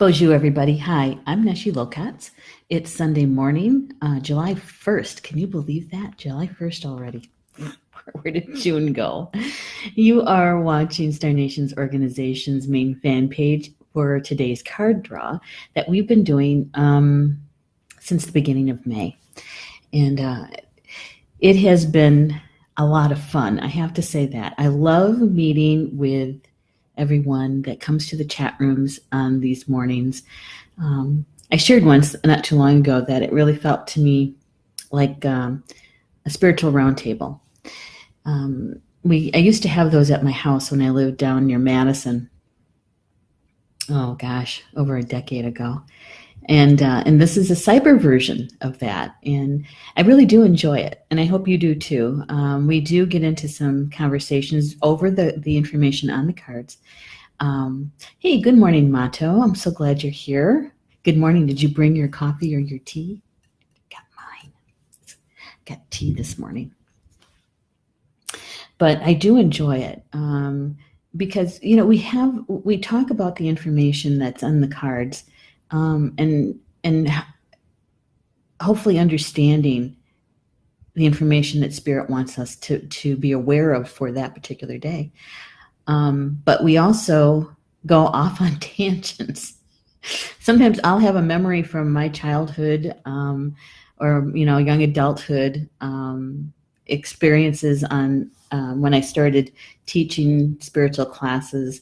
Bonjour, everybody. Hi, I'm Neshi Locatz. It's Sunday morning, July 1st. Can you believe that? July 1st already. Where did June go? You are watching Star Nations Organization's main fan page for today's card draw that we've been doing since the beginning of May. And it has been a lot of fun. I have to say that. I love meeting with everyone that comes to the chat rooms on these mornings. I shared once not too long ago that it really felt to me like a spiritual roundtable. I used to have those at my house when I lived down near Madison. Oh gosh, over a decade ago. And this is a cyber version of that, and I really do enjoy it, and I hope you do too. We do get into some conversations over the information on the cards. Hey, good morning, Mato. I'm so glad you're here. Good morning. Did you bring your coffee or your tea? Got mine. Got tea this morning. But I do enjoy it because we talk about the information that's on the cards. And hopefully understanding the information that Spirit wants us to be aware of for that particular day. But we also go off on tangents. Sometimes I'll have a memory from my childhood or young adulthood experiences on when I started teaching spiritual classes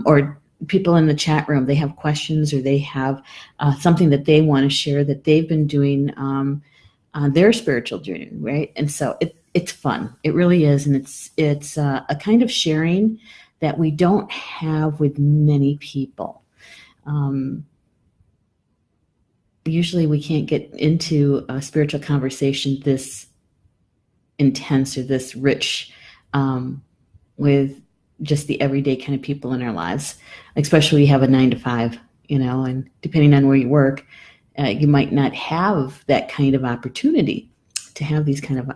or people in the chat room, they have questions or they have something that they want to share that they've been doing on their spiritual journey, right? And so it's fun. It really is. And it's a kind of sharing that we don't have with many people. Usually we can't get into a spiritual conversation this intense or this rich with just the everyday kind of people in our lives, especially we have a 9 to 5, and depending on where you work, you might not have that kind of opportunity to have these kind of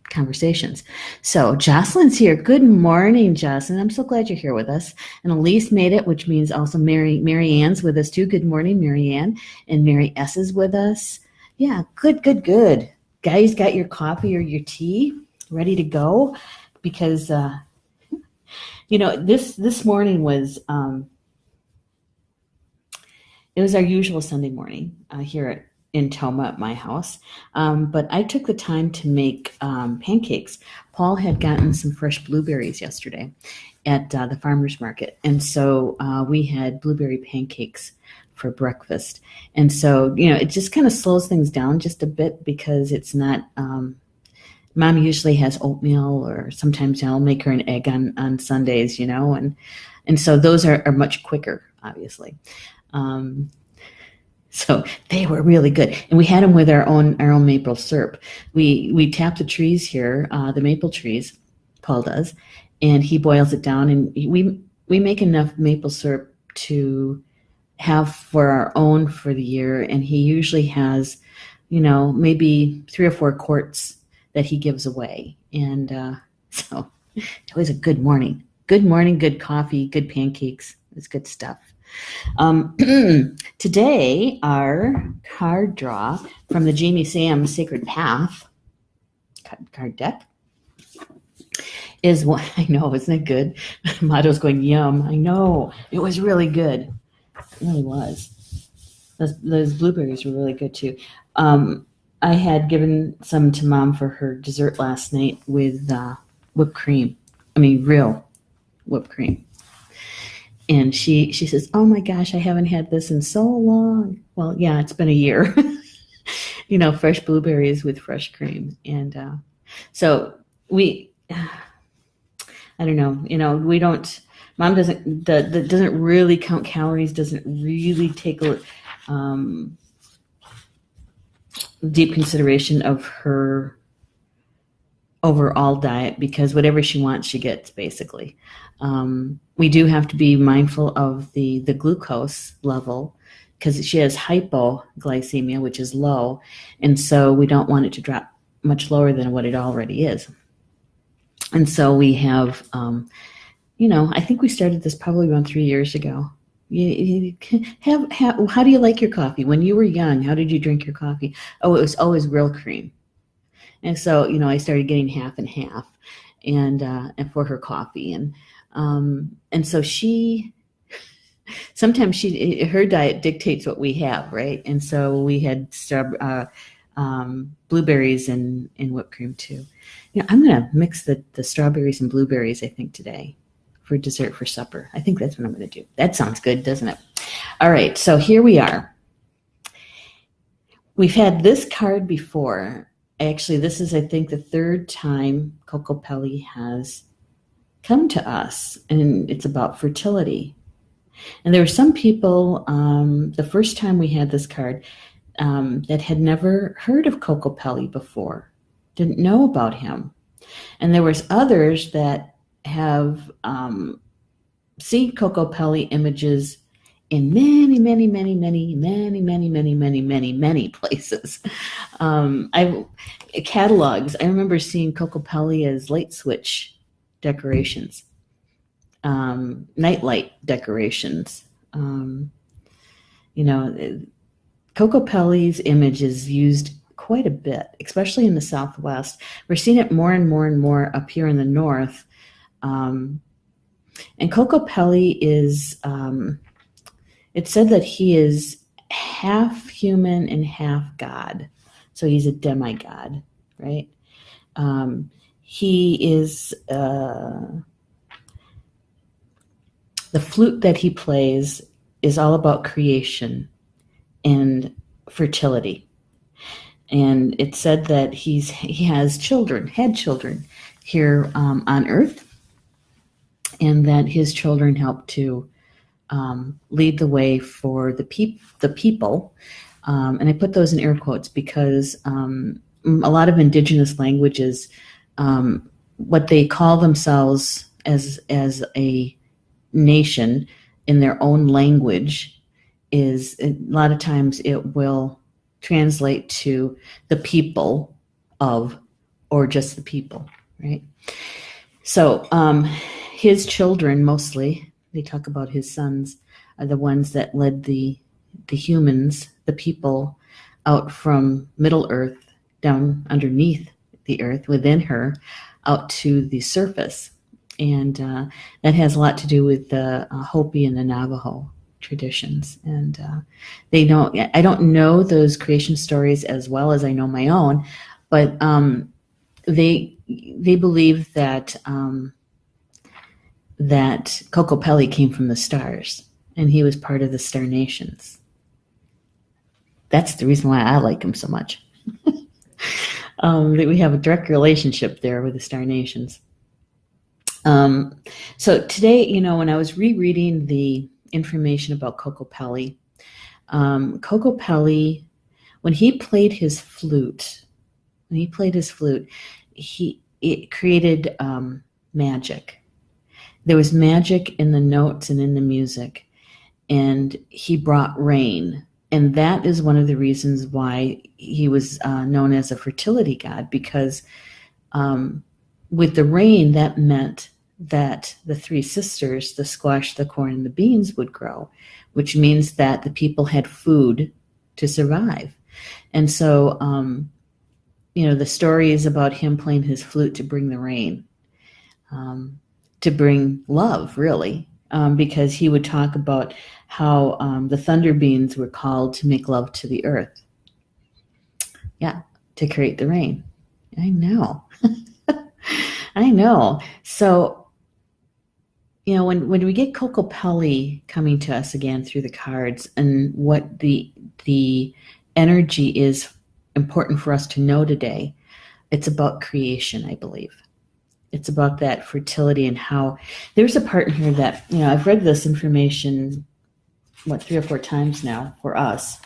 conversations. So Jocelyn's here. Good morning, Jocelyn. I'm so glad you're here with us. And Elise made it, which means also Mary Ann's with us too. Good morning, Mary Ann. And Mary S is with us. Yeah, good. Guys, got your coffee or your tea ready to go? Because this morning was it was our usual Sunday morning here in Toma at my house, but I took the time to make pancakes. Paul had gotten some fresh blueberries yesterday at the farmer's market, and so we had blueberry pancakes for breakfast. And so it just kind of slows things down just a bit because it's not Mom usually has oatmeal, or sometimes I'll make her an egg on Sundays, and so those are much quicker, obviously. So they were really good, and we had them with our own maple syrup. We tap the trees here, the maple trees, Paul does, and he boils it down, and we make enough maple syrup to have for our own for the year, and he usually has, maybe 3 or 4 quarts that he gives away. And so it was a good morning. Good morning, good coffee, good pancakes. It was good stuff. Today, our card draw from the Jamie Sam Sacred Path card deck is what I know, isn't it good? Motto's going, yum. I know. It was really good. It really was. Those blueberries were really good too. I had given some to Mom for her dessert last night with whipped cream. I mean, real whipped cream. And she says, oh my gosh, I haven't had this in so long. Well, yeah, it's been a year. Fresh blueberries with fresh cream. And so I don't know, we don't, Mom doesn't really count calories, doesn't really take a deep consideration of her overall diet, because whatever she wants, she gets, basically. We do have to be mindful of the glucose level, because she has hypoglycemia, which is low, and so we don't want it to drop much lower than what it already is. And so we have, I think we started this probably around 3 years ago, How do you like your coffee? When you were young, how did you drink your coffee? Oh, it was always real cream. And so, I started getting half and half, and for her coffee, and so sometimes her diet dictates what we have, right? And so we had blueberries and whipped cream too. I'm gonna mix the strawberries and blueberries, I think, today for dessert for supper. I think that's what I'm gonna do. That sounds good, doesn't it? All right, so here we are. We've had this card before. Actually, this is, I think, the third time Kokopelli has come to us, and it's about fertility. And there were some people, the first time we had this card, that had never heard of Kokopelli before, didn't know about him. And there was others that have seen Kokopelli images in many, many, many, many, many, many, many, many, many, many places. Catalogs. I remember seeing Kokopelli as light switch decorations, nightlight decorations. Kokopelli's image is used quite a bit, especially in the Southwest. We're seeing it more and more and more up here in the North. And Kokopelli is, it's said that he is half human and half God. So he's a demigod, right? He is, the flute that he plays is all about creation and fertility. And it's said that he had children here on Earth, and that his children helped to lead the way for the people. And I put those in air quotes because a lot of indigenous languages, what they call themselves as a nation in their own language is, a lot of times it will translate to the people of, or just the people, right? So his children, mostly, they talk about his sons, are the ones that led the humans, the people, out from Middle Earth, down underneath the earth, within her, out to the surface. And that has a lot to do with the Hopi and the Navajo traditions. And I don't know those creation stories as well as I know my own, but they believe that that Kokopelli came from the stars, and he was part of the Star Nations. That's the reason why I like him so much. That we have a direct relationship there with the Star Nations. So today, when I was rereading the information about Kokopelli, when he played his flute, it created magic. There was magic in the notes and in the music, and he brought rain. And that is one of the reasons why he was known as a fertility god, because with the rain, that meant that the three sisters, the squash, the corn, and the beans, would grow, which means that the people had food to survive. And so, the story is about him playing his flute to bring the rain, to bring love, really, because he would talk about how the thunder beings were called to make love to the earth. Yeah, to create the rain. I know. I know. So, when we get Kokopelli coming to us again through the cards, and what the energy is important for us to know today, it's about creation, I believe. It's about that fertility, and how there's a part in here that, I've read this information, 3 or 4 times now for us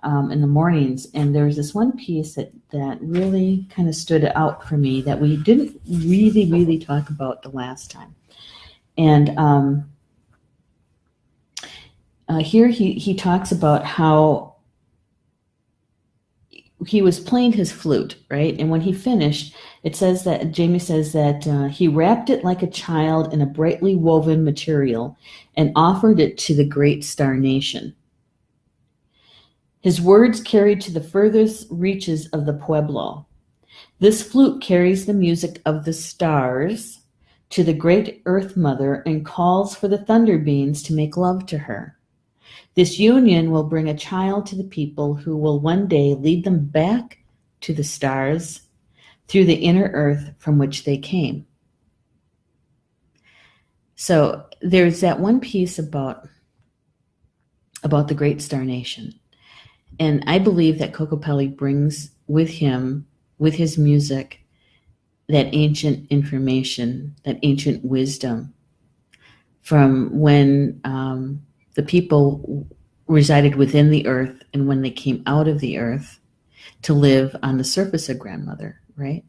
in the mornings. And there's this one piece that really kind of stood out for me that we didn't really, really talk about the last time. And here he talks about how he was playing his flute, right? And when he finished, it says that Jamie says that he wrapped it like a child in a brightly woven material and offered it to the great star nation. His words carried to the furthest reaches of the pueblo. This flute carries the music of the stars to the great Earth Mother and calls for the thunder beings to make love to her. This union will bring a child to the people who will one day lead them back to the stars through the inner earth from which they came. So there's that one piece about the great star nation. And I believe that Kokopelli brings with him, with his music, that ancient information, that ancient wisdom from when the people resided within the earth and when they came out of the earth to live on the surface of grandmother, right?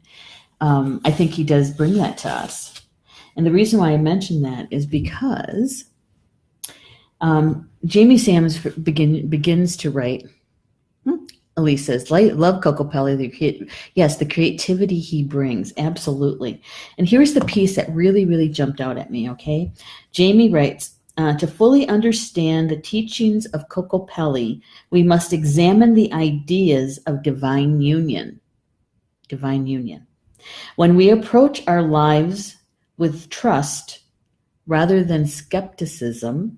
I think he does bring that to us. And the reason why I mention that is because Jamie Sams begins to write. Elise says, love Kokopelli. Yes, the creativity he brings, absolutely. And here's the piece that really, really jumped out at me, okay? Jamie writes, to fully understand the teachings of Kokopelli, we must examine the ideas of divine union. Divine union. When we approach our lives with trust rather than skepticism,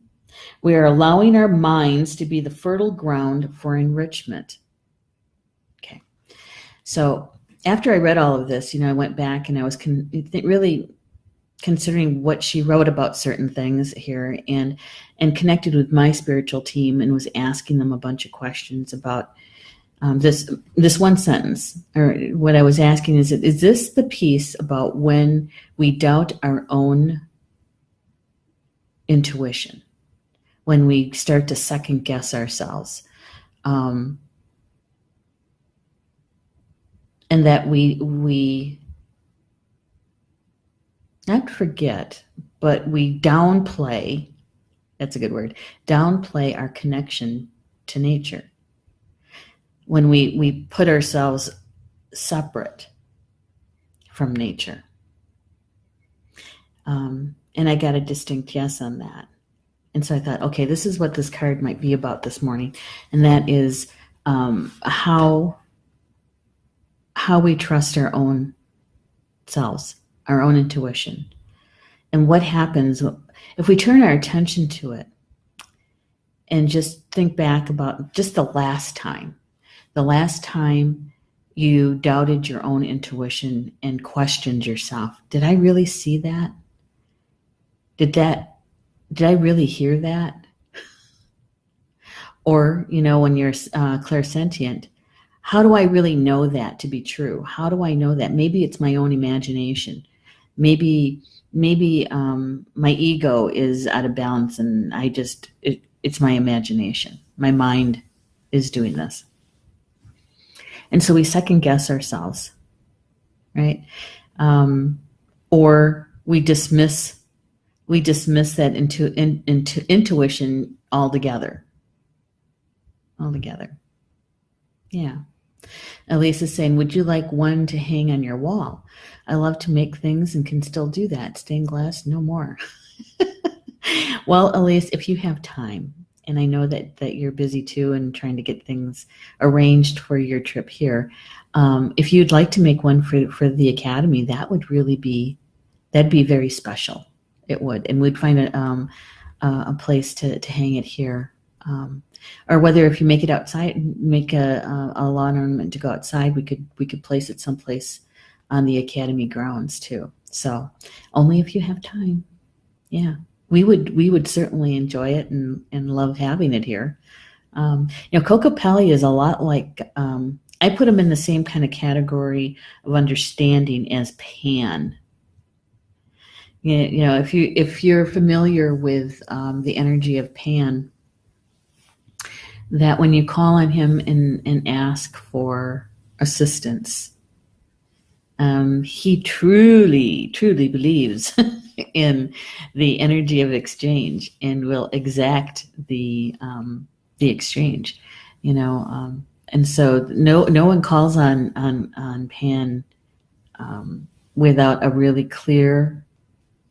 we are allowing our minds to be the fertile ground for enrichment. Okay. So after I read all of this, I went back and I was really considering what she wrote about certain things here and connected with my spiritual team and was asking them a bunch of questions about this one sentence. Or what I was asking is this the piece about when we doubt our own intuition? When we start to second guess ourselves, and that we not forget, but we downplay, that's a good word, downplay our connection to nature. When we put ourselves separate from nature. And I got a distinct yes on that. And so I thought, okay, this is what this card might be about this morning. And that is how we trust our own selves, our own intuition. And what happens if we turn our attention to it and just think back about just the last time you doubted your own intuition and questioned yourself. Did I really see that? Did I really hear that? Or, when you're clairsentient, how do I really know that to be true? How do I know that? Maybe it's my own imagination. Maybe my ego is out of balance and it's my imagination. My mind is doing this. And so we second guess ourselves, right? Or we dismiss that into intuition altogether. Yeah. Elise is saying, would you like one to hang on your wall? I love to make things and can still do that. Stained glass, no more. Well, Elise, if you have time, and I know that you're busy too and trying to get things arranged for your trip here, if you'd like to make one for the Academy, that'd be very special. It would, and we'd find a place to hang it here, or whether if you make it outside, make a lawn ornament to go outside, we could place it someplace on the Academy grounds too. So only if you have time. Yeah, we would certainly enjoy it and love having it here. Kokopelli is a lot like I put him in the same kind of category of understanding as Pan. If you're familiar with the energy of Pan, that when you call on him and ask for assistance, he truly, truly believes in the energy of exchange and will exact the exchange. And so no one calls on Pan without a really clear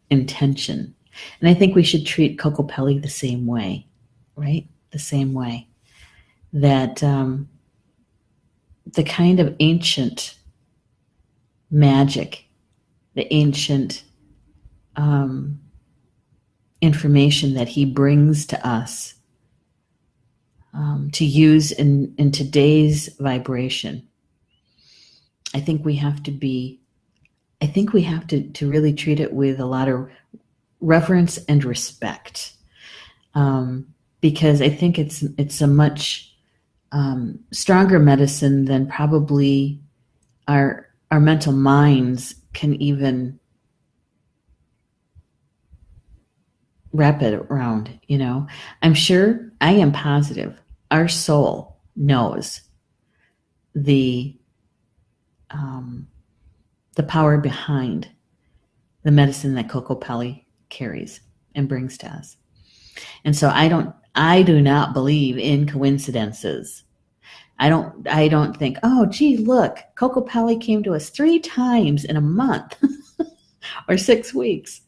intention. And I think we should treat Kokopelli the same way, right? The same way. That the kind of ancient magic, the ancient information that he brings to us to use in today's vibration, I think we have to really treat it with a lot of reverence and respect, because I think it's a much stronger medicine than probably our mental minds can even wrap it around. I'm sure, I am positive our soul knows the power behind the medicine that Kokopelli carries and brings to us. And so I do not believe in coincidences. I don't think, oh, gee, look, Kokopelli came to us 3 times in a month or 6 weeks.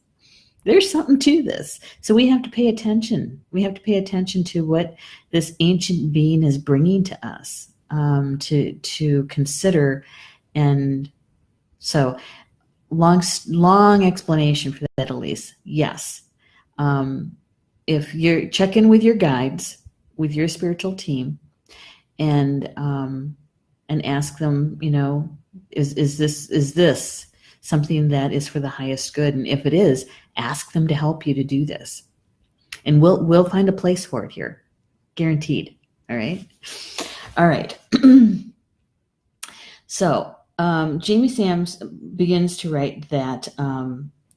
There's something to this. So we have to pay attention. We have to pay attention to what this ancient being is bringing to us, to consider. And so long explanation for that, Elise. Yes. If you're check in with your guides, with your spiritual team, and ask them, is this something that is for the highest good? And if it is, ask them to help you to do this. And we'll find a place for it here. Guaranteed. All right. So Jamie Sams begins to write that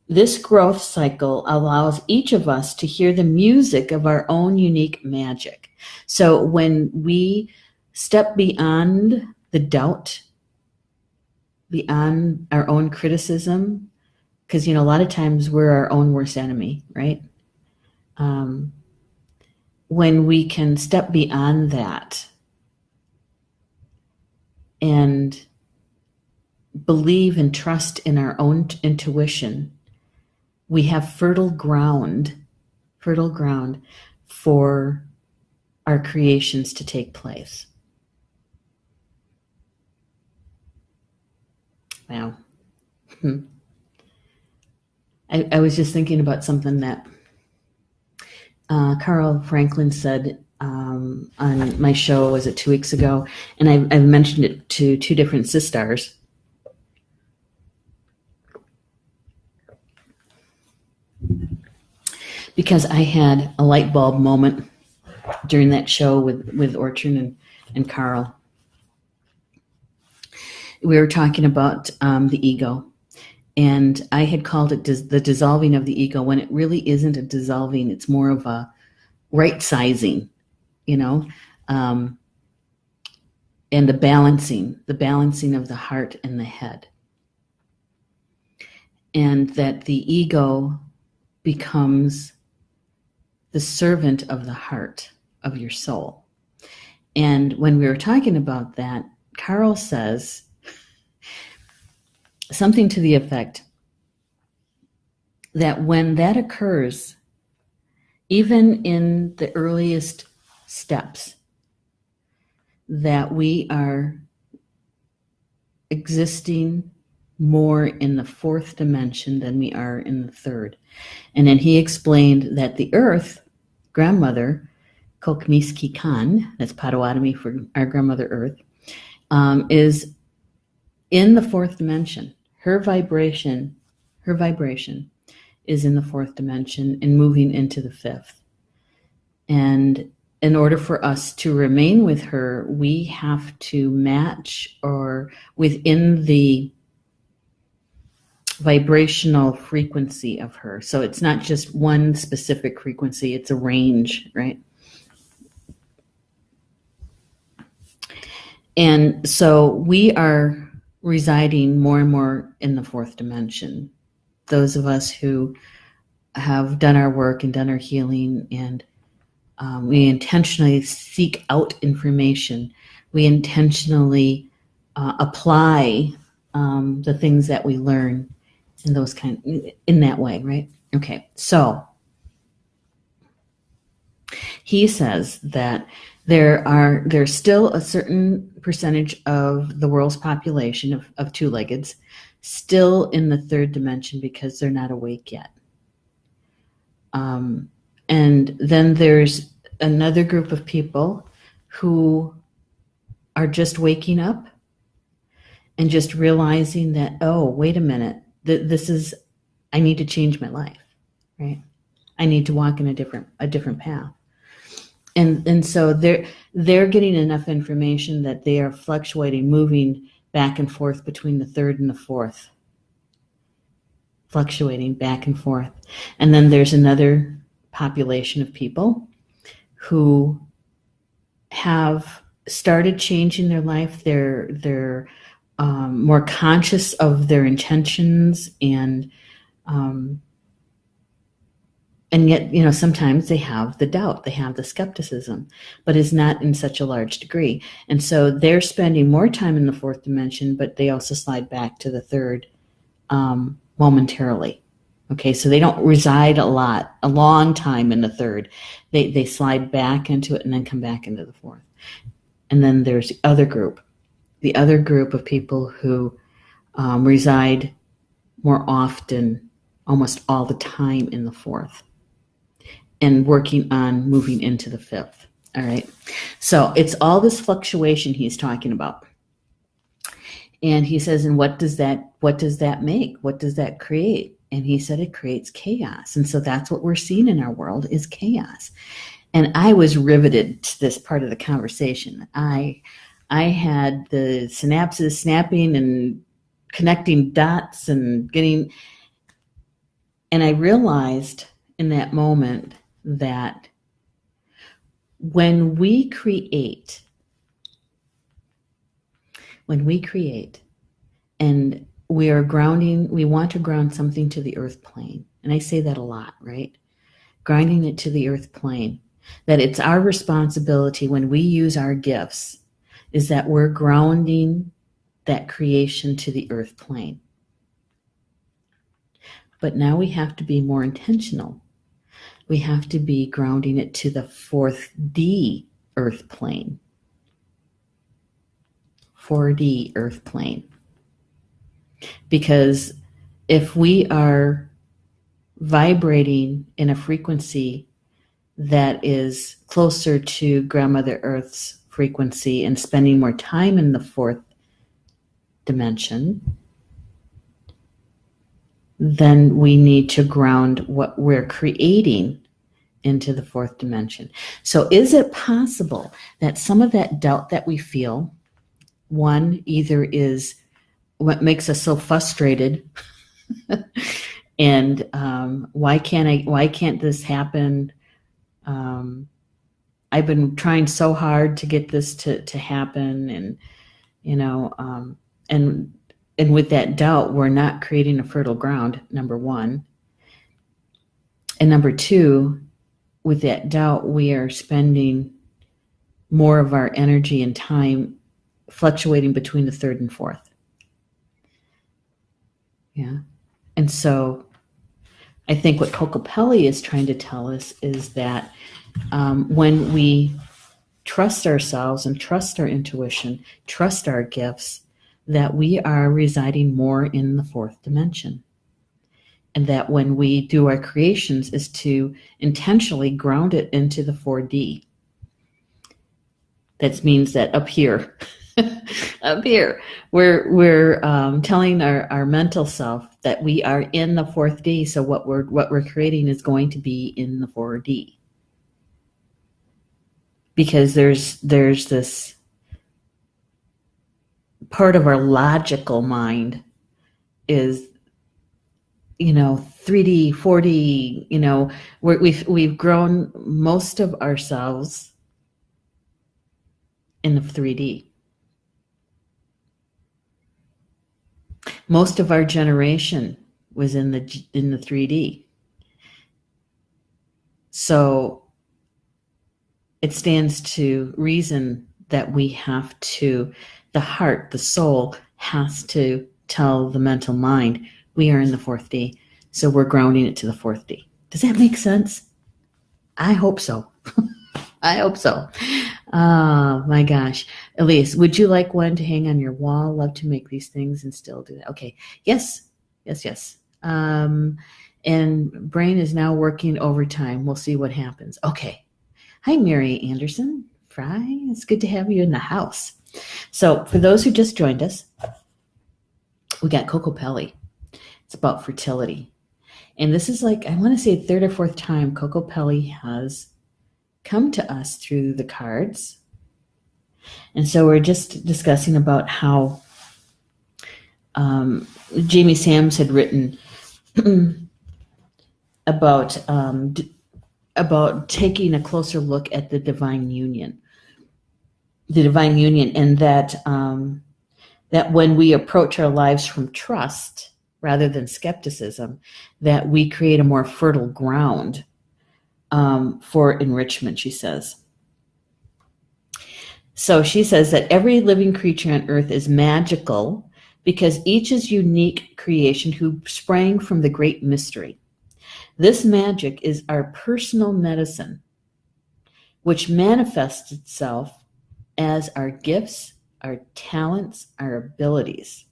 this growth cycle allows each of us to hear the music of our own unique magic. So when we step beyond the doubt, beyond our own criticism, because, a lot of times we're our own worst enemy, right? When we can step beyond that and believe and trust in our own intuition, we have fertile ground for our creations to take place. Wow. I was just thinking about something that Carl Franklin said on my show, was it 2 weeks ago? And I've mentioned it to 2 different sisters. Because I had a light bulb moment during that show with Orchard and Carl. We were talking about the ego. And I had called it the dissolving of the ego, when it really isn't a dissolving. It's more of a right sizing, and the balancing of the heart and the head. And that the ego becomes the servant of the heart of your soul. And when we were talking about that, Carl says something to the effect that when that occurs, even in the earliest steps, that we are existing more in the 4th dimension than we are in the 3rd. And then he explained that the earth, grandmother, Kokmiski Khan, that's Potawatomi for our grandmother earth, is in the 4th dimension. Her vibration is in the 4th dimension and moving into the 5th. And in order for us to remain with her, we have to match or within the vibrational frequency of her. So it's not just one specific frequency, it's a range, right? And so we are residing more and more in the 4th dimension. Those of us who have done our work and done our healing, and we intentionally seek out information we intentionally apply the things that we learn in that way, right? Okay, so he says that there's still a certain percentage of the world's population of two-leggeds still in the third dimension because they're not awake yet. And then there's another group of people who are just waking up and just realizing that, oh, wait a minute, I need to change my life, right? I need to walk in a different path. And so they're getting enough information that they are fluctuating, moving back and forth between the third and the fourth, fluctuating back and forth. And then there's another population of people who have started changing their life. They're more conscious of their intentions, and yet, sometimes they have the doubt, they have the skepticism, but is not in such a large degree. And so they're spending more time in the fourth dimension, but they also slide back to the third momentarily. Okay, so they don't reside a long time in the third. They slide back into it and then come back into the fourth. And then there's the other group of people who reside more often, almost all the time in the fourth, and working on moving into the fifth. All right. So it's all this fluctuation he's talking about. And he says, and what does that make? What does that create? And he said it creates chaos. And so that's what we're seeing in our world is chaos. And I was riveted to this part of the conversation. I had the synapses snapping and connecting dots and I realized in that moment that when we create and we want to ground something to the earth plane. And I say that a lot, right? Grounding it to the earth plane, that it's our responsibility when we use our gifts is that we're grounding that creation to the earth plane. But now we have to be more intentional. We have to be grounding it to the 4D earth plane. 4D earth plane. Because if we are vibrating in a frequency that is closer to Grandmother Earth's frequency and spending more time in the fourth dimension, then we need to ground what we're creating into the fourth dimension. So is it possible that some of that doubt that we feel, one, either is what makes us so frustrated and why can't this happen? I've been trying so hard to get this to happen, and and with that doubt, we're not creating a fertile ground, number one. And number two, with that doubt, we are spending more of our energy and time fluctuating between the third and fourth. Yeah. And so I think what Kokopelli is trying to tell us is that when we trust ourselves and trust our intuition, trust our gifts, that we are residing more in the fourth dimension. And that when we do our creations is to intentionally ground it into the 4D. That means that up here, we're telling our mental self that we are in the 4D. So what we're creating is going to be in the 4D. Because there's this part of our logical mind is 3D, 4D, we've grown most of ourselves in the 3D. Most of our generation was in the 3D. So it stands to reason that we have to, the heart, the soul has to tell the mental mind, we are in the 4th D. So we're grounding it to the 4th D. Does that make sense? I hope so. I hope so. Oh my gosh. Elise, would you like one to hang on your wall? Love to make these things and still do that. Okay. Yes. Yes. And brain is now working overtime. We'll see what happens. Okay. Hi, Mary Anderson. Fry, it's good to have you in the house. So for those who just joined us, we got Kokopelli. It's about fertility. And this is like, I want to say 3rd or 4th time Kokopelli has come to us through the cards. And so we're just discussing about how Jamie Sams had written about taking a closer look at the divine union. And that that when we approach our lives from trust rather than skepticism, that we create a more fertile ground for enrichment, she says. So she says that every living creature on earth is magical because each is unique creation who sprang from the great mystery. This magic is our personal medicine, which manifests itself as our gifts, our talents, our abilities.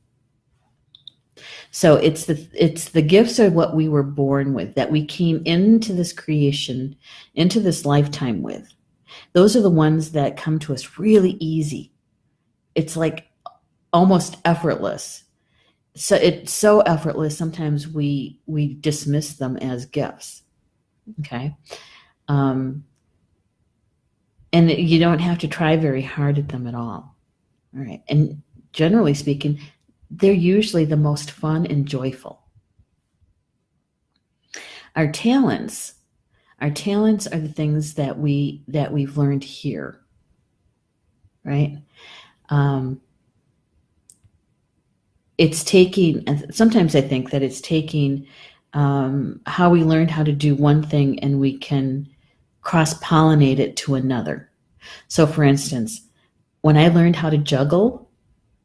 So it's the gifts are what we were born with, that we came into this creation, into this lifetime with. Those are the ones that come to us really easy. It's like almost effortless. So it's so effortless, sometimes we dismiss them as gifts. Okay. And you don't have to try very hard at them at all. All right. And generally speaking, they're usually the most fun and joyful. Our talents are the things that we've learned here, right? It's taking, sometimes I think that it's taking how we learned how to do one thing and we can cross-pollinate it to another. So for instance, when I learned how to juggle,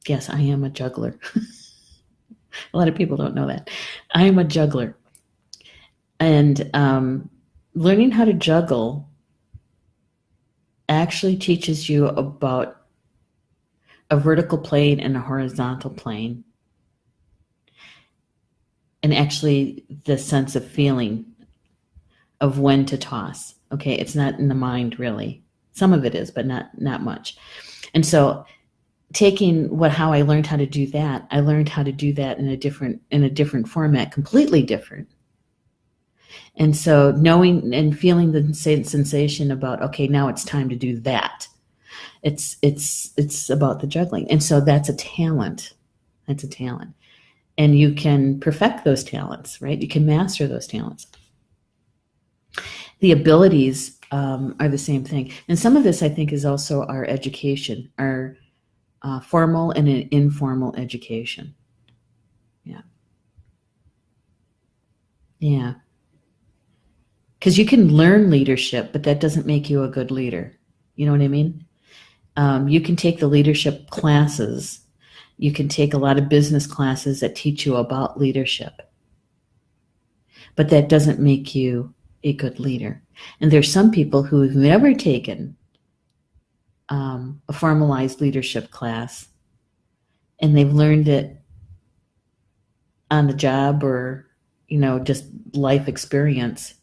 yes, I am a juggler. A lot of people don't know that. I am a juggler. And learning how to juggle actually teaches you about a vertical plane and a horizontal plane. And actually the sense of feeling of when to toss. Okay, it's not in the mind really. Some of it is, but not much. And so taking how I learned how to do that, I learned how to do that in a different format, completely different. And so knowing and feeling the sensation about, okay, now it's time to do that. It's about the juggling. And so that's a talent. That's a talent. And you can perfect those talents, right? You can master those talents. The abilities are the same thing. And some of this, I think, is also our education, our formal and an informal education. Yeah. Because you can learn leadership, but that doesn't make you a good leader. You know what I mean? You can take the leadership classes. You can take a lot of business classes that teach you about leadership. But that doesn't make you a good leader. And there's some people who have never taken a formalized leadership class, and they've learned it on the job or, just life experience.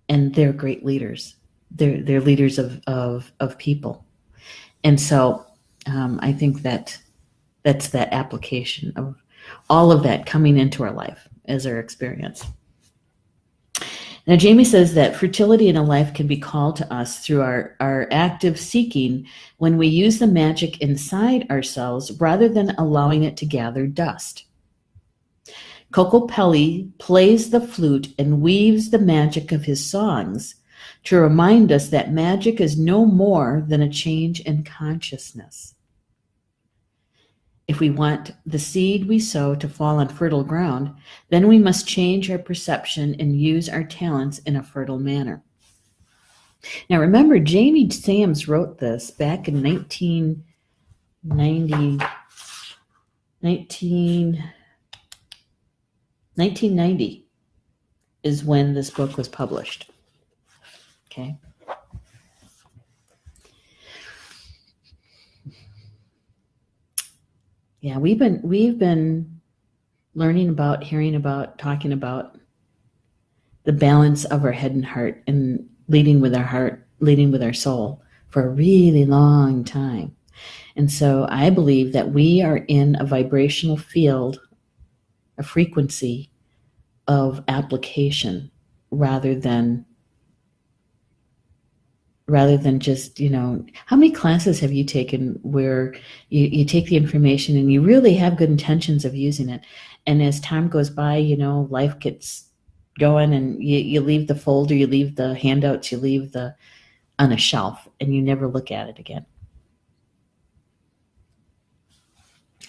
And they're great leaders. They're leaders of people. And so I think that's that application of all of that coming into our life as our experience. Now, Jamie says that fertility in a life can be called to us through our active seeking when we use the magic inside ourselves rather than allowing it to gather dust. Kokopelli plays the flute and weaves the magic of his songs to remind us that magic is no more than a change in consciousness. If we want the seed we sow to fall on fertile ground, then we must change our perception and use our talents in a fertile manner. Now remember, Jamie Sams wrote this back in 1990 is when this book was published. Okay. Yeah, we've been learning about, hearing about, talking about the balance of our head and heart, and leading with our heart, leading with our soul for a really long time. And so I believe that we are in a vibrational field, a frequency of application rather than just, how many classes have you taken where you take the information and you really have good intentions of using it, and as time goes by, life gets going, and you leave the folder, you leave the handouts, you leave on a shelf, and you never look at it again.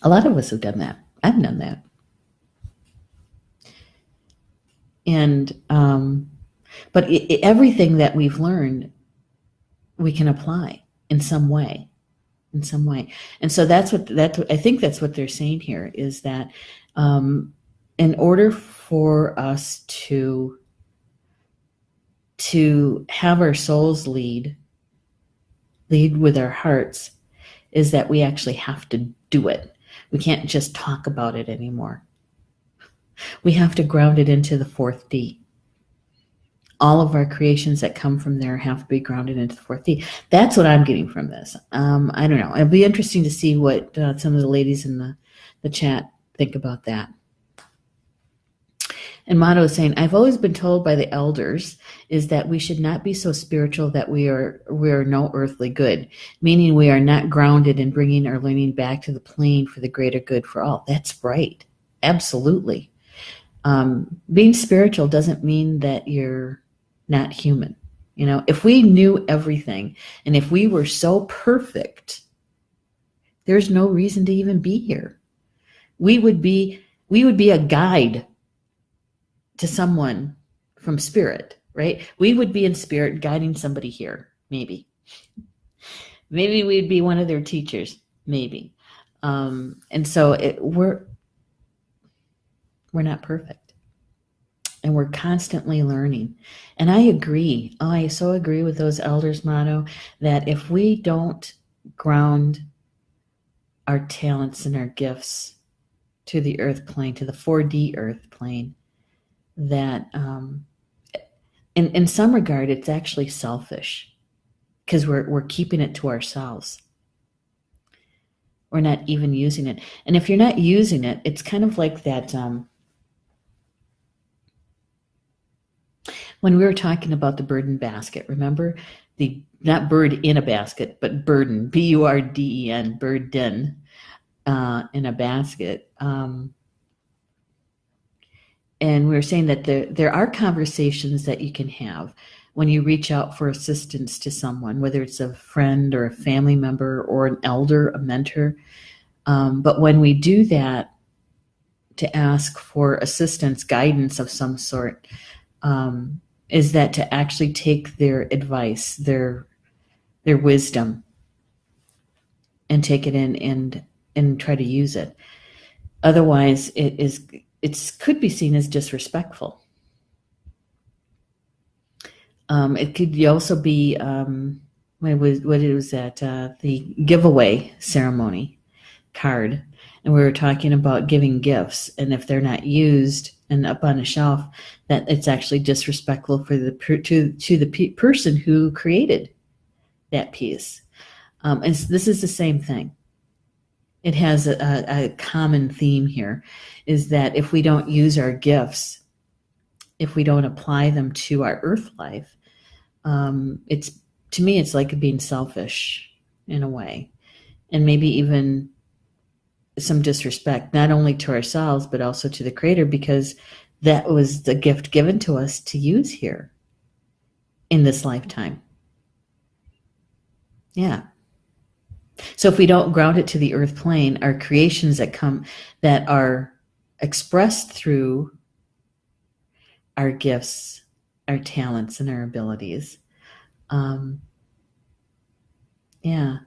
A lot of us have done that. I've done that. And but everything that we've learned, we can apply in some way. And so that's what I think that's what they're saying here, is that in order for us to have our souls lead with our hearts, is that we actually have to do it. We can't just talk about it anymore. We have to ground it into the fourth D. All of our creations that come from there have to be grounded into the fourth D. That's what I'm getting from this. I don't know. It'll be interesting to see what some of the ladies in the chat think about that. And Motto is saying, I've always been told by the elders is that we should not be so spiritual that we are no earthly good, meaning we are not grounded in bringing our learning back to the plane for the greater good for all. That's right. Absolutely. Being spiritual doesn't mean that you're not human. If we knew everything and if we were so perfect, there's no reason to even be here. We would be a guide to someone from spirit, right? We would be in spirit guiding somebody here, maybe. Maybe we'd be one of their teachers, maybe. And so we're not perfect. And we're constantly learning. And I agree. I so agree with those elders' motto that if we don't ground our talents and our gifts to the earth plane, to the 4D earth plane, that in some regard it's actually selfish, because we're keeping it to ourselves. We're not even using it. And if you're not using it, it's kind of like that when we were talking about the burden basket, remember? Not bird in a basket, but burden, B-U-R-D-E-N, burden in a basket. And we were saying that there are conversations that you can have when you reach out for assistance to someone, whether it's a friend or a family member or an elder, a mentor. But when we do that to ask for assistance, guidance of some sort, is that to actually take their advice, their wisdom, and take it in and try to use it. Otherwise, it could be seen as disrespectful. It could also be what it was at the giveaway ceremony card, and we were talking about giving gifts, and if they're not used and up on a shelf, that it's actually disrespectful for the person who created that piece. And this is the same thing. It has a common theme here, is that if we don't use our gifts, if we don't apply them to our earth life, to me it's like being selfish in a way, and maybe even some disrespect, not only to ourselves but also to the Creator, because that was the gift given to us to use here in this lifetime. Yeah. So if we don't ground it to the earth plane, our creations that are expressed through our gifts, our talents, and our abilities Um, yeah,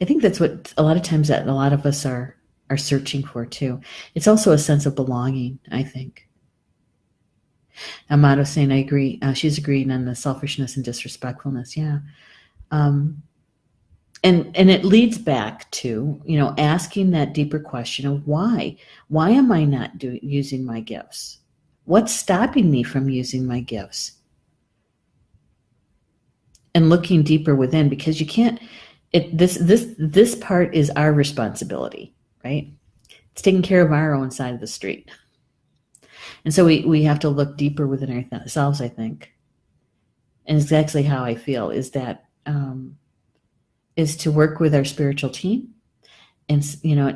I think that's what a lot of times that a lot of us are searching for too. It's also a sense of belonging, I think. Amato saying, I agree. She's agreeing on the selfishness and disrespectfulness. Yeah. Um, and it leads back to, asking that deeper question of why am I not using my gifts? What's stopping me from using my gifts? And looking deeper within, because you can't, this part is our responsibility, right? It's taking care of our own side of the street. And so we have to look deeper within ourselves, I think. And exactly how I feel is that, is to work with our spiritual team and,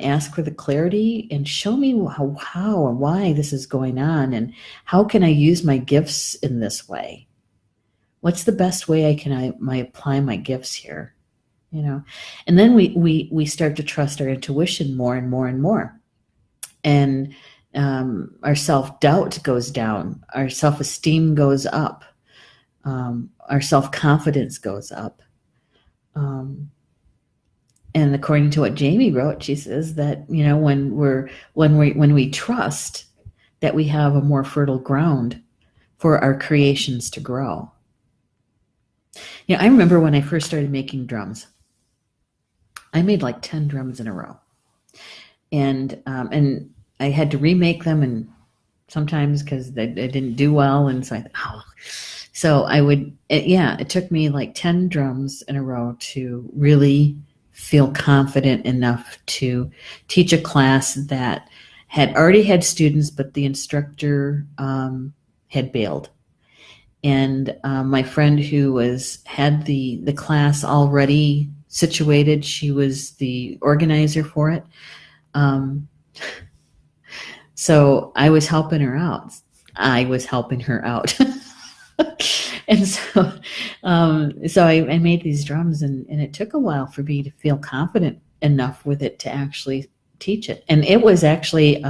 ask for the clarity and show me how and why this is going on, and how can I use my gifts in this way? What's the best way I can apply my gifts here? And then we start to trust our intuition more and more and more. And our self-doubt goes down, our self-esteem goes up, our self-confidence goes up. And according to what Jamie wrote, she says that, when we trust, that we have a more fertile ground for our creations to grow. I remember when I first started making drums, I made like 10 drums in a row. And I had to remake them, and sometimes because they didn't do well. And so I thought, so it took me like 10 drums in a row to really feel confident enough to teach a class that had already had students, but the instructor had bailed. And my friend who had the class already situated, she was the organizer for it. So I was helping her out. And so I made these drums, and it took a while for me to feel confident enough with it to actually teach it. And it was actually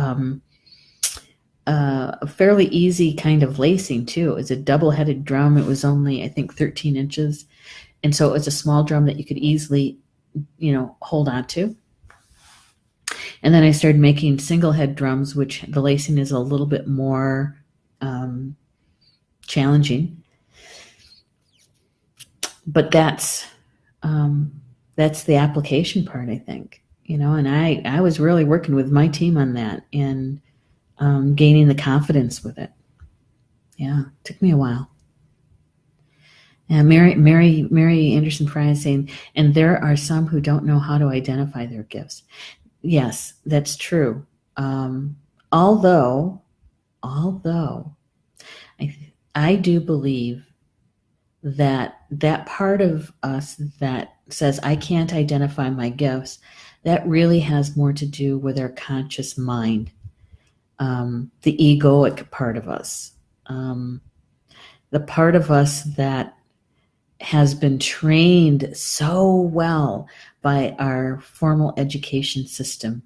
a fairly easy kind of lacing too. It was a double-headed drum. It was only, I think, 13 inches. And so it was a small drum that you could easily, hold on to. And then I started making single head drums, which the lacing is a little bit more challenging. But that's the application part, I think. And I was really working with my team on that and gaining the confidence with it. Yeah, it took me a while. And Mary Anderson Fry is saying, and there are some who don't know how to identify their gifts. Yes, that's true. Although I do believe that part of us that says I can't identify my gifts, that really has more to do with our conscious mind, the egoic part of us, the part of us that has been trained so well by our formal education system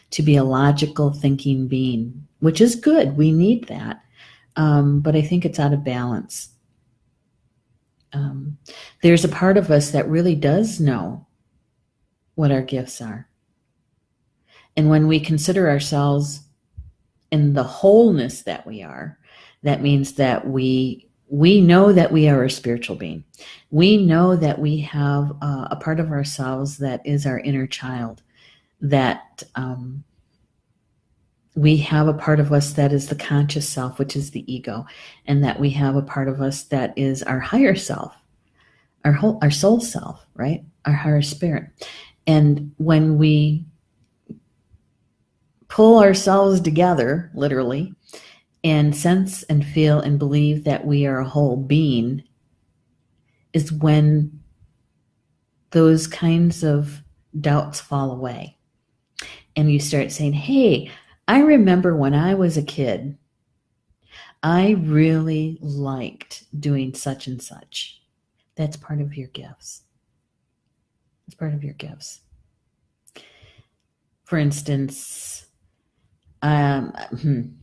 to be a logical thinking being, which is good. We need that. But I think it's out of balance. There's a part of us that really does know what our gifts are. And when we consider ourselves in the wholeness that we are, that means that we know that we are a spiritual being. We know that we have a part of ourselves that is our inner child, that we have a part of us that is the conscious self, which is the ego, and that we have a part of us that is our higher self, our soul self, right? Our higher spirit. And when we pull ourselves together, literally, and sense and feel and believe that we are a whole being, is when those kinds of doubts fall away. And you start saying, hey, I remember when I was a kid, I really liked doing such and such. That's part of your gifts. It's part of your gifts. For instance, in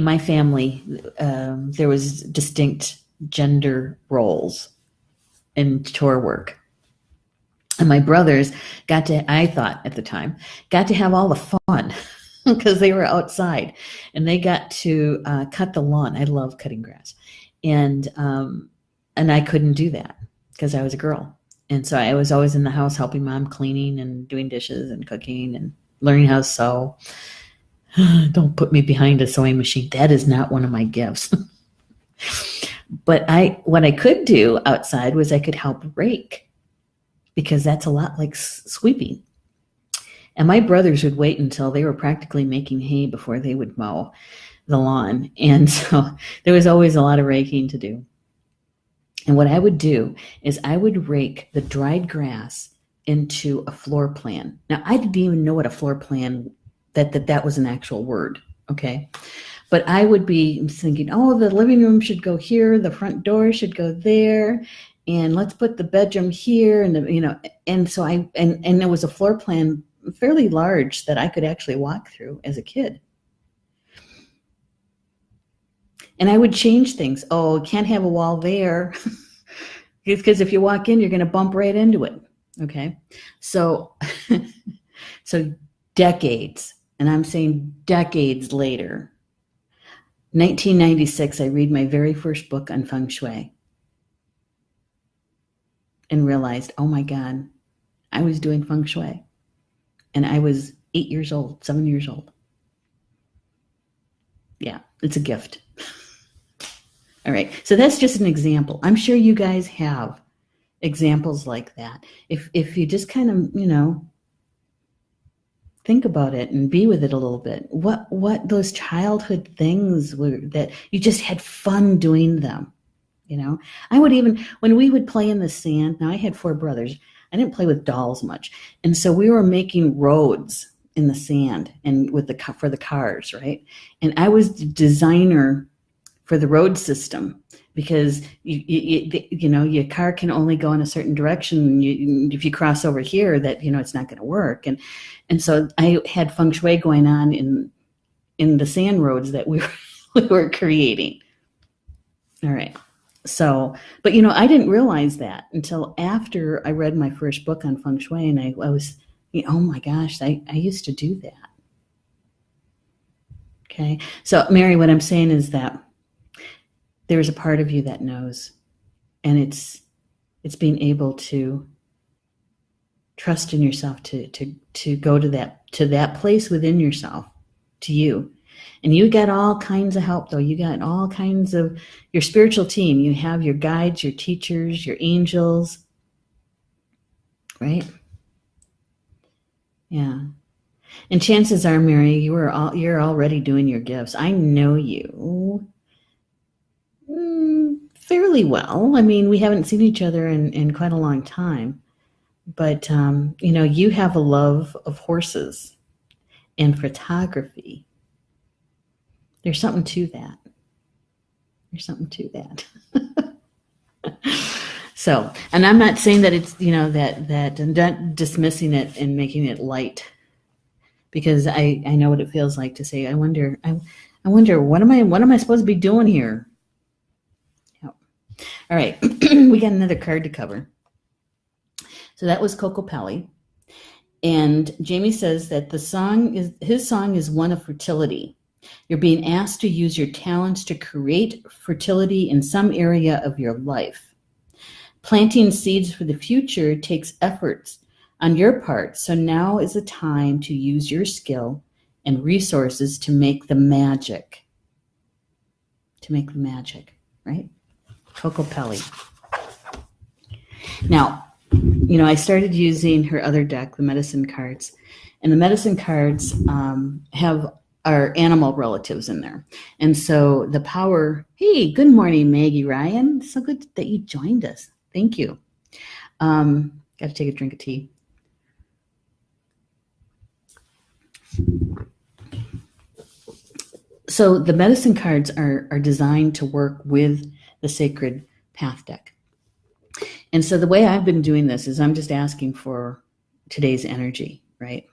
my family, there was distinct gender roles. and chore work. And my brothers I thought at the time, got to have all the fun because they were outside and they got to cut the lawn. I love cutting grass. And I couldn't do that because I was a girl. And so I was always in the house helping mom cleaning and doing dishes and cooking and learning how to sew. Don't put me behind a sewing machine. That is not one of my gifts. But what I could do outside was I could help rake, because that's a lot like sweeping. And my brothers would wait until they were practically making hay before they would mow the lawn. And so there was always a lot of raking to do. And what I would do is I would rake the dried grass into a floor plan. Now, I didn't even know what a floor plan, that was an actual word, okay? But I would be thinking, oh, the living room should go here, the front door should go there, and let's put the bedroom here, and so and there was a floor plan fairly large that I could actually walk through as a kid. And I would change things. Oh, can't have a wall there. Because if you walk in, you're going to bump right into it. Okay. So decades, and I'm saying decades later, 1996, I read my very first book on feng shui and realized, oh my God, I was doing feng shui. And I was 8 years old, 7 years old. Yeah, it's a gift. All right, so that's just an example. I'm sure you guys have examples like that. If you just kind of, think about it and be with it a little bit. What those childhood things were that you just had fun doing them. I would even, when we would play in the sand, now I had 4 brothers, I didn't play with dolls much. And so we were making roads in the sand and for the cars, right? And I was the designer for the road system, because your car can only go in a certain direction. If you cross over here, that it's not going to work. And so I had feng shui going on in the sand roads that we were creating. All right. So, but I didn't realize that until after I read my first book on feng shui, and I was, oh my gosh, I used to do that. Okay. So Mary, what I'm saying is that there's a part of you that knows, and it's being able to trust in yourself to go to that place within yourself, to you. And you got all kinds of help, though. You got all kinds of your spiritual team. You have your guides, your teachers, your angels, right? Yeah. And chances are, Mary, you're already doing your gifts. I know you fairly well. I mean, we haven't seen each other in quite a long time, but you have a love of horses and photography. There's something to that. So, and I'm not saying that it's, that I'm not dismissing it and making it light, because I know what it feels like to say, I wonder, what am I supposed to be doing here? Yep. All right. We got another card to cover. So that was Kokopelli. And Jamie says that his song is one of fertility. You're being asked to use your talents to create fertility in some area of your life. Planting seeds for the future takes efforts on your part, so now is the time to use your skill and resources to make the magic. Right? Kokopelli. Now, I started using her other deck, the medicine cards, and the medicine cards have our animal relatives in there. And so the power, hey, good morning, Maggie Ryan. So good that you joined us. Thank you. Got to take a drink of tea. So the medicine cards are designed to work with the sacred path deck. And so the way I've been doing this is I'm just asking for today's energy, right?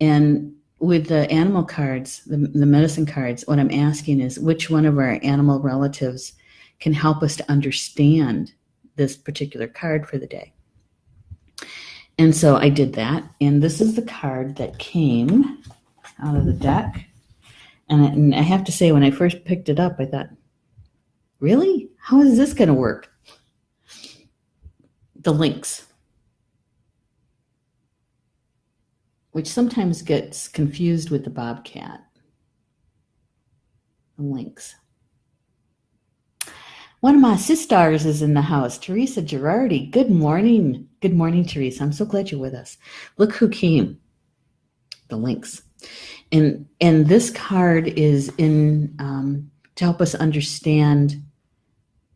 And with the animal cards, the medicine cards, what I'm asking is which one of our animal relatives can help us to understand this particular card for the day. And so I did that, and this is the card that came out of the deck. And I have to say, when I first picked it up, I thought, really? How is this going to work? The Lynx, which sometimes gets confused with the bobcat. The Lynx. One of my sisters is in the house, Teresa Girardi. Good morning. Good morning, Teresa. I'm so glad you're with us. Look who came. The Lynx. And this card is in to help us understand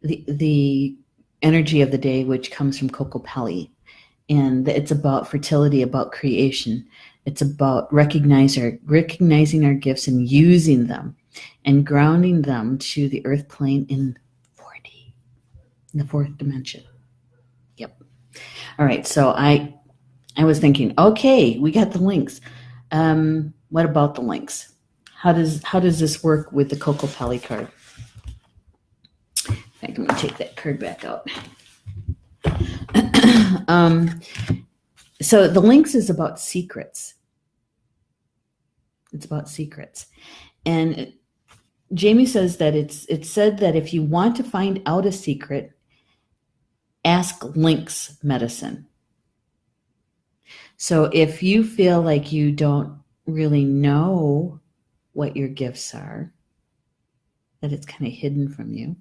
the energy of the day, which comes from Kokopelli. And it's about fertility, about creation. It's about recognizing our gifts and using them and grounding them to the earth plane in 4D, in the fourth dimension. Yep. All right. So I was thinking, okay, we got the Lynx. What about the Lynx? How does this work with the Kokopelli card? In fact, I'm going to take that card back out. So the Lynx is about secrets. It's about secrets. And Jamie says that it's said that if you want to find out a secret, ask Lynx medicine. So if you feel like you don't really know what your gifts are, that it's kind of hidden from you,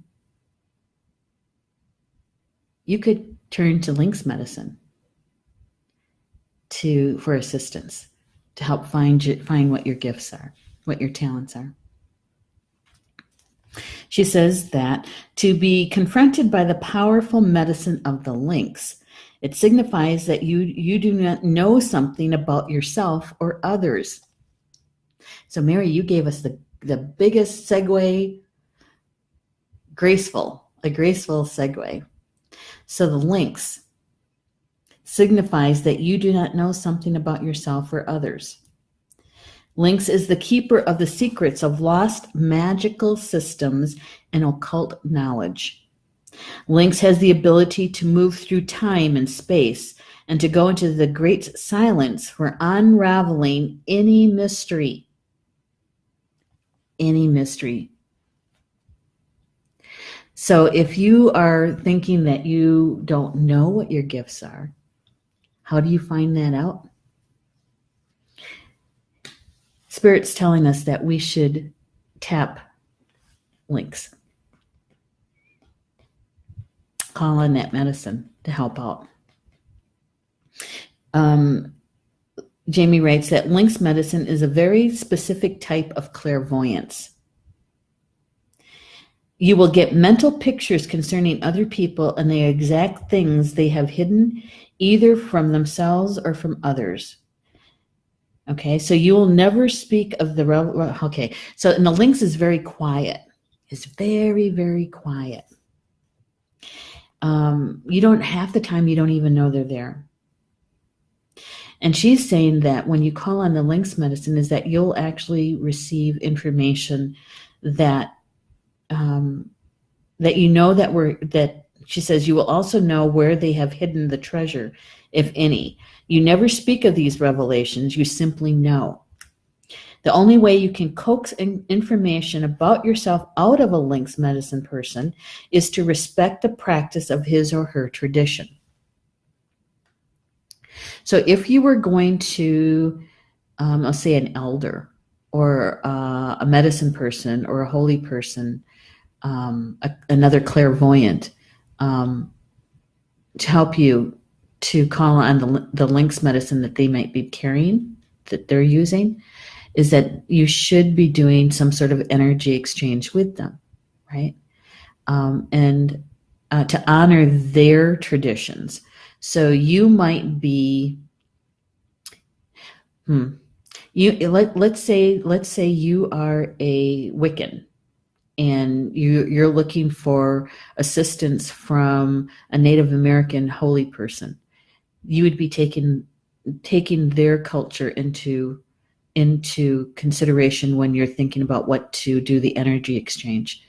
you could turn to Lynx medicine for assistance, to help find what your gifts are, what your talents are. She says that to be confronted by the powerful medicine of the Lynx, it signifies that you do not know something about yourself or others. So Mary, you gave us the biggest segue, a graceful segue. So the Lynx signifies that you do not know something about yourself or others. Lynx is the keeper of the secrets of lost magical systems and occult knowledge. Lynx has the ability to move through time and space and to go into the great silence for unraveling any mystery. Any mystery. So if you are thinking that you don't know what your gifts are, how do you find that out? Spirit's telling us that we should tap Lynx. Call on that medicine to help out. Jamie writes that Lynx medicine is a very specific type of clairvoyance. You will get mental pictures concerning other people and the exact things they have hidden, either from themselves or from others. Okay, so you will never speak of the... Okay, so and the Lynx is very quiet. It's very, very quiet. You don't, half the time you don't even know they're there. And she's saying that when you call on the Lynx medicine is that you'll actually receive information that you know that she says you will also know where they have hidden the treasure, if any. You never speak of these revelations, you simply know. The only way you can coax information about yourself out of a Lynx medicine person is to respect the practice of his or her tradition. So if you were going to, let's say an elder or a medicine person or a holy person, another clairvoyant, to help you to call on the Lynx medicine that they might be carrying, that they're using, is that you should be doing some sort of energy exchange with them, right? And to honor their traditions. So you might be, let's say you are a Wiccan and you're looking for assistance from a Native American holy person. You would be taking their culture into consideration when you're thinking about what to do the energy exchange.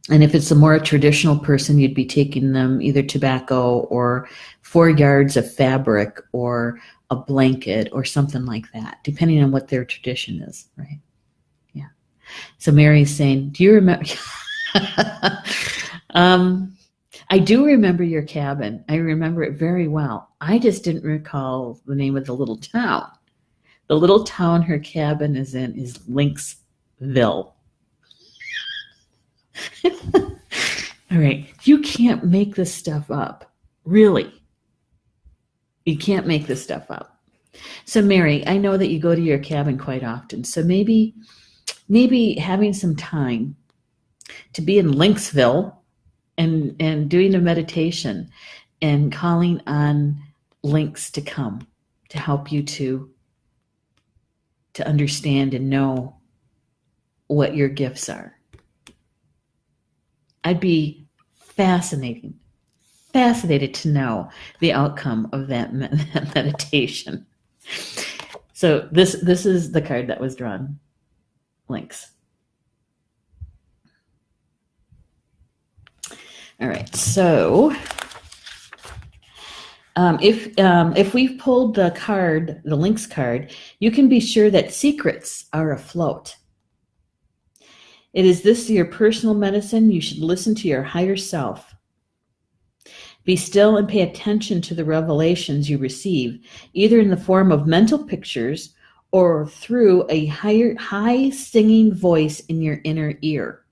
And if it's a more traditional person, you'd be taking them either tobacco or 4 yards of fabric or a blanket or something like that, depending on what their tradition is, right? Yeah. So Mary's saying, do you remember? I do remember your cabin. I remember it very well. I just didn't recall the name of the little town. The little town her cabin is in is Lynxville. All right. You can't make this stuff up. Really. You can't make this stuff up. So Mary, I know that you go to your cabin quite often. So maybe having some time to be in Lynxville and doing a meditation and calling on Lynx to come to help you to understand and know what your gifts are. I'd be fascinated to know the outcome of that meditation. So this is the card that was drawn, Lynx. All right, so if we've pulled the card, the Lynx card, you can be sure that secrets are afloat. Is this your personal medicine? You should listen to your higher self. Be still and pay attention to the revelations you receive, either in the form of mental pictures or through a high singing voice in your inner ear.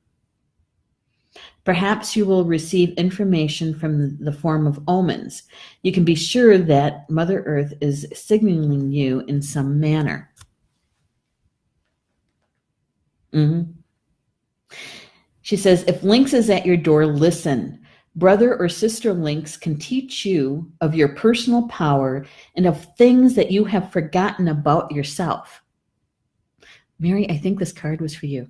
Perhaps you will receive information from the form of omens. You can be sure that Mother Earth is signaling you in some manner. She says, if Lynx is at your door, listen. Brother or sister Lynx can teach you of your personal power and of things that you have forgotten about yourself. Mary, I think this card was for you.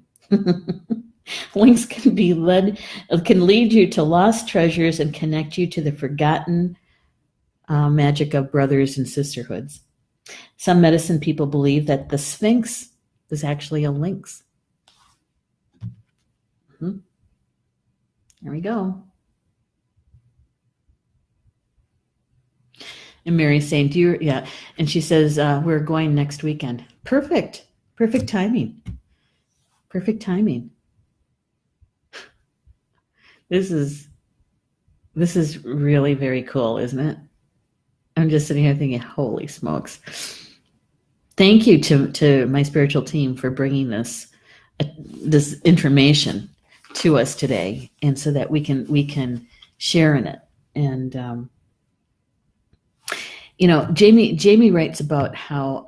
Lynx can lead you to lost treasures and connect you to the forgotten magic of brothers and sisterhoods. Some medicine people believe that the Sphinx is actually a lynx. There we go. And Mary's saying, yeah. And she says, we're going next weekend. Perfect timing. Perfect timing. This is really very cool, isn't it? I'm just sitting here thinking, holy smokes. Thank you to my spiritual team for bringing this information to us today, and so that we can share in it. And Jamie writes about how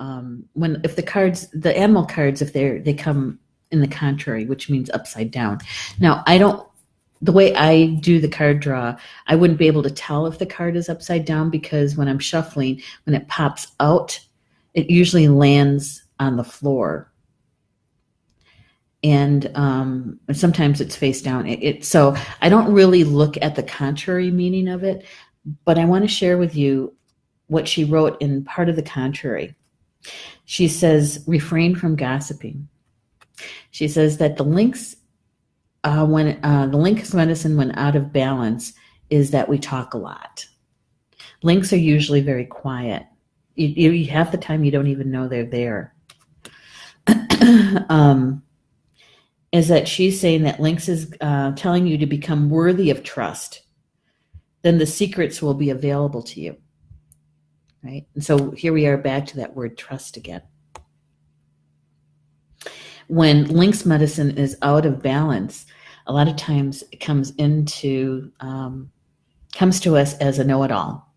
if the animal cards, if they come in the contrary, which means upside down. Now, the way I do the card draw, I wouldn't be able to tell if the card is upside down, because when I'm shuffling, when it pops out, it usually lands on the floor. And sometimes it's face down. So I don't really look at the contrary meaning of it, but I want to share with you what she wrote in part of the contrary. She says, refrain from gossiping. She says that the lynx, when the lynx medicine, when out of balance, is that we talk a lot. Lynx are usually very quiet. You half the time you don't even know they're there. Is that she's saying that Lynx is telling you to become worthy of trust. Then the secrets will be available to you. Right? And so here we are back to that word trust again. When Lynx medicine is out of balance, a lot of times it comes to us as a know-it-all.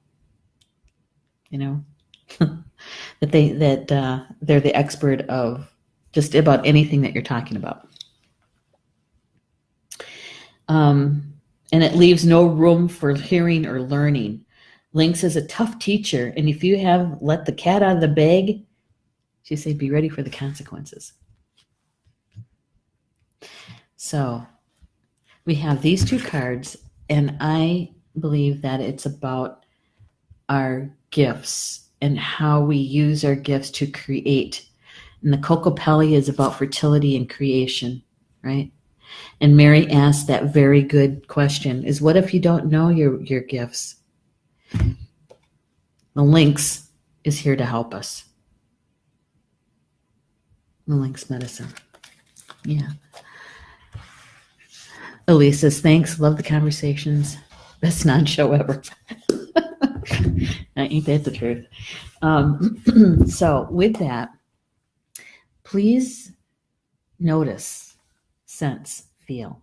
That they're the expert of just about anything that you're talking about. And it leaves no room for hearing or learning. Lynx is a tough teacher, and if you have let the cat out of the bag, she said, be ready for the consequences. So we have these two cards, and I believe that it's about our gifts and how we use our gifts to create. And the Kokopelli is about fertility and creation, right? And Mary asked that very good question, is what if you don't know your gifts? The Lynx is here to help us. The Lynx medicine. Yeah. Elise says, thanks. Love the conversations. Best non-show ever. Ain't that the truth? So with that, please notice, sense, feel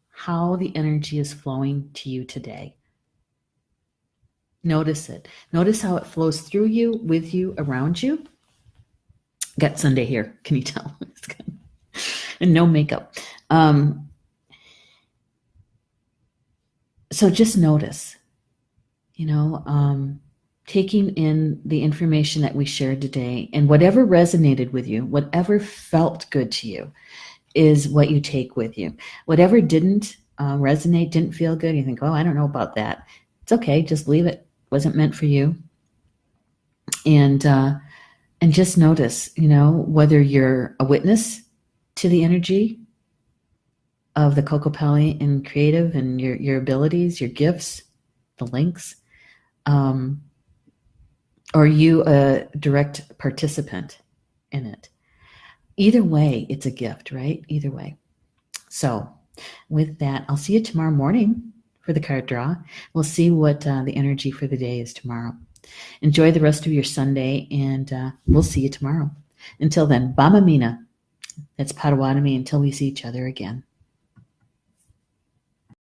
how the energy is flowing to you today. Notice it. Notice how it flows through you, with you, around you. Got Sunday here. Can you tell? And no makeup. So just notice, taking in the information that we shared today, and whatever resonated with you, whatever felt good to you is what you take with you. Whatever didn't resonate, didn't feel good, you think, oh, I don't know about that. It's okay. Just leave it. Wasn't meant for you. And just notice, whether you're a witness to the energy of the Kokopelli and creative and your abilities, your gifts, the Lynx, or you a direct participant in it. Either way, it's a gift, right? Either way. So with that, I'll see you tomorrow morning for the card draw. We'll see what the energy for the day is tomorrow. Enjoy the rest of your Sunday, and we'll see you tomorrow. Until then, Bama Mina. That's Potawatomi until we see each other again.